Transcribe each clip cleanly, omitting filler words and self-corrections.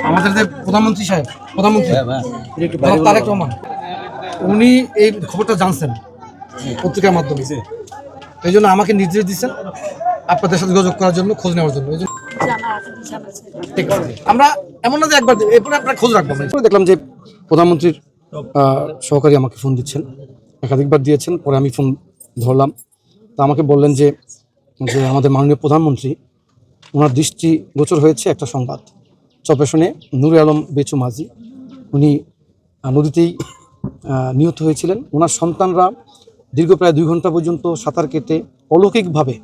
আমাদের যে প্রধানমন্ত্রী সাহেব তারেক রহমান উনি এই খবরটা জানছেন পত্রিকার মাধ্যমে, এই জন্য আমাকে নির্দেশ দিচ্ছেন আপনাদের সাথে যোগাযোগ করার জন্য, খোঁজ নেওয়ার জন্য। এই জন্য ঠিক আছে, আমরা এমন না যে একবার এরপরে আপনারা খোঁজ রাখবো। দেখলাম যে প্রধানমন্ত্রীর সহকারী আমাকে ফোন দিচ্ছেন, একাধিকবার দিয়েছেন, পরে আমি ফোন ধরলাম। তা আমাকে বললেন যে আমাদের মাননীয় প্রধানমন্ত্রী ওনার দৃষ্টি গোচর হয়েছে একটা সংবাদ। চপেশনে নুরে আলম বেচু মাঝি উনি নদীতেই নিহত হয়েছিলেন। ওনার সন্তানরা দীর্ঘ প্রায় 2 ঘন্টা পর্যন্ত সাঁতার কেটে অলৌকিকভাবে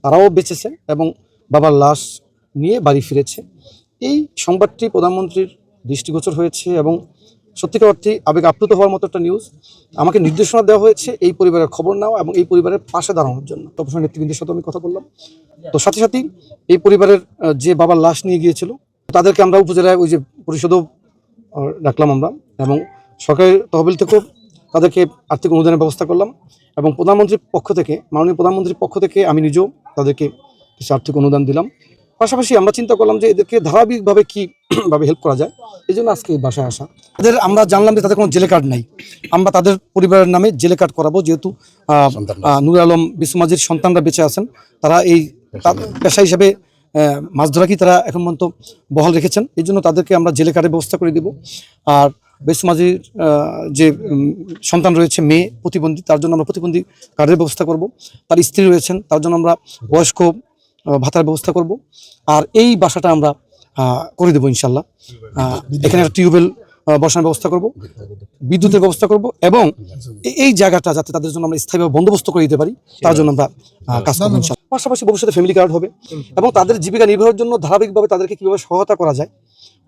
তারাও বেঁচেছে এবং বাবার লাশ নিয়ে বাড়ি ফিরেছে। এই সংবাদটি প্রধানমন্ত্রীর দৃষ্টিগোচর হয়েছে এবং সত্যিকার অর্থে আবেগ আপ্লুত হওয়ার মতো একটা নিউজ। আমাকে নির্দেশনা দেওয়া হয়েছে এই পরিবারের খবর নেওয়া এবং এই পরিবারের পাশে দাঁড়ানোর জন্য। তপস্যা নেতৃবৃন্দের সাথে আমি কথা বললাম। তো সাথে সাথেই এই পরিবারের যে বাবার লাশ নিয়ে গিয়েছিল তাদেরকে আমরা উপজেলায় ওই যে পরিষদও রাখলাম আমরা, এবং সরকারি তহবিল থেকেও তাদেরকে আর্থিক অনুদানের ব্যবস্থা করলাম। এবং প্রধানমন্ত্রীর পক্ষ থেকে, মাননীয় প্রধানমন্ত্রীর পক্ষ থেকে আমি নিজেও তাদেরকে কিছু আর্থিক অনুদান দিলাম। পাশাপাশি আমরা চিন্তা করলাম যে এদেরকে ধারাবাহিকভাবে কীভাবে হেল্প করা যায়, এই জন্য আজকে এই বাসায় আসা। আমরা জানলাম যে তাদের কোনো জেলে কার্ড নাই, আমরা তাদের পরিবারের নামে জেলে কার্ড করাবো। যেহেতু নুর আলম বেচু মাঝির সন্তানরা বেঁচে আছেন, তারা এই পেশা হিসেবে মাছ ধরাকেই তারা এখন পর্যন্ত বহাল রেখেছেন, এই জন্য তাদেরকে আমরা জেলে কার্ডের ব্যবস্থা করে দেব। আর বেচু মাঝির যে সন্তান রয়েছে মেয়ে প্রতিবন্ধী, তার জন্য আমরা প্রতিবন্ধী কার্ডের ব্যবস্থা করব। তার স্ত্রী রয়েছেন, তার জন্য আমরা বয়স্ক ভাতার ব্যবস্থা করব। আর এই বাসাটা আমরা করে দেবো ইনশাল্লাহ। এখানে একটা টিউবওয়েল বসানোর ব্যবস্থা করব, বিদ্যুতের ব্যবস্থা করব, এবং এই জায়গাটা যাতে তাদের জন্য আমরা স্থায়ীভাবে বন্দোবস্ত করে দিতে পারি তার জন্য আমরা কাজ করবো ইনশাল্লাহ। পাশাপাশি ভবিষ্যতে ফ্যামিলি কার্ড হবে এবং তাদের জীবিকা নির্বাহের জন্য ধারাবাহিকভাবে তাদেরকে কীভাবে সহায়তা করা যায়,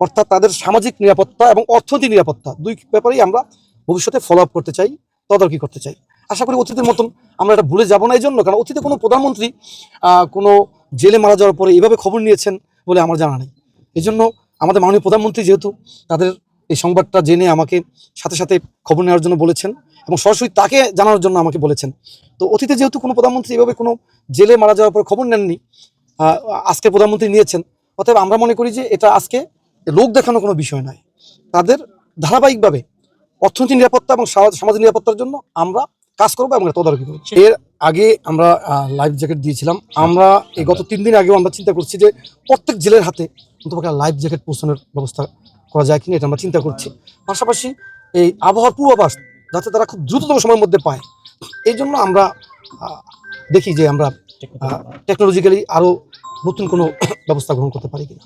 অর্থাৎ তাদের সামাজিক নিরাপত্তা এবং অর্থনৈতিক নিরাপত্তা দুই ব্যাপারেই আমরা ভবিষ্যতে ফলো আপ করতে চাই, তদারকি করতে চাই। আশা করি অতীতের মতন আমরা এটা ভুলে যাবো না। এই জন্য কারণ অতীতে কোনো প্রধানমন্ত্রী কোনো জেলে মারা যাওয়ার পরে এভাবে খবর নিয়েছেন বলে আমার জানা নেই। এই জন্য আমাদের মাননীয় প্রধানমন্ত্রী যেহেতু তাদের এই সংবাদটা জেনে আমাকে সাথে সাথে খবর নেওয়ার জন্য বলেছেন এবং সরাসরি তাকে জানানোর জন্য আমাকে বলেছেন। তো অতীতে যেহেতু কোনো প্রধানমন্ত্রী এভাবে কোনো জেলে মারা যাওয়ার পর খবর নেননি, আজকে প্রধানমন্ত্রী নিয়েছেন, অতএব আমরা মনে করি যে এটা আজকে লোক দেখানো কোনো বিষয় নয়। তাদের ধারাবাহিকভাবে অর্থনৈতিক নিরাপত্তা এবং সামাজিক নিরাপত্তার জন্য আমরা কাজ করবো এবং তদারকি করবো। এর আগে আমরা লাইফ জ্যাকেট দিয়েছিলাম। আমরা এই গত 3 দিন আগেও আমরা চিন্তা করছি যে প্রত্যেক জেলের হাতে অন্তত লাইফ জ্যাকেট পৌঁছানোর ব্যবস্থা করা যায় কিনা, এটা আমরা চিন্তা করছি। পাশাপাশি এই আবহাওয়ার পূর্বাভাস যাতে তারা খুব দ্রুততম সময়ের মধ্যে পায়, এই জন্য আমরা দেখি যে আমরা টেকনোলজিক্যালি আরও নতুন কোনো ব্যবস্থা গ্রহণ করতে পারি কিনা।